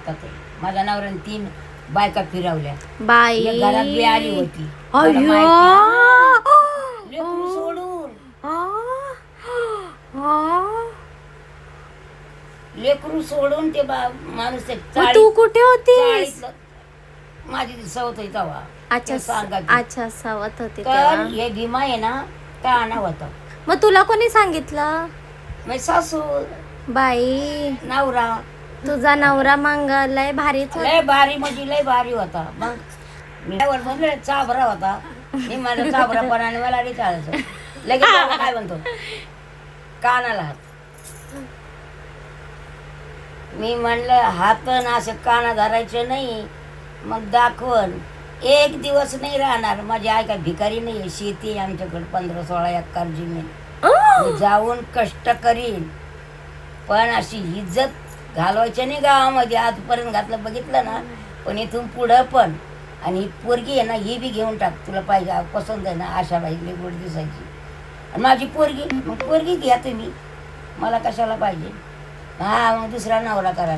शेतात आहे. माझ्या नवऱ्याने 3 बायका फिरवल्या. बाई एक घरात बी आली होती. मला अय्यो. माहिती. लेकरू सोडून लेकरू सोडून ते माणूस मग तू कुठे होतीस? माझी ती सवत होती तेव्हा. अच्छा ते सांगा की. अच्छा सावत होती तर तेव्हा. हे भीमा आहे ना त्या आणा होता. मग तुला कोणी सांगितलं? माझी सासू बाई नवरा तुझा नवरा मग लय भारीच होता. लय भारी म्हणजे लय भारी होता. मग मी म्हणलं चाबरा होता. मी माझा चाबरापणाने मला नाही चालायचं. लगेच त्याला काय म्हणतो कानाला हात. मी म्हणलं हातन असं काना धरायचं नाही. मग दाखवण. एक दिवस नाही राहणार. माझी आई काय भिकारी नाही आहे. शेती आहे आमच्याकडे 15-16 एकर जमीन. मी जाऊन कष्ट करीन पण अशी इज्जत घालवायची नाही गावामध्ये. आजपर्यंत घातलं बघितलं ना. पण इथून पुढं पण. आणि ही पोरगी आहे ना ही बी घेऊन टाक. तुला पाहिजे पसंत आहे ना आशाबाई लई गोड दिसायची. आणि माझी पोरगी मग पोरगी घ्या तुम्ही. मला कशाला पाहिजे. हा मग दुसरा नवरा करायला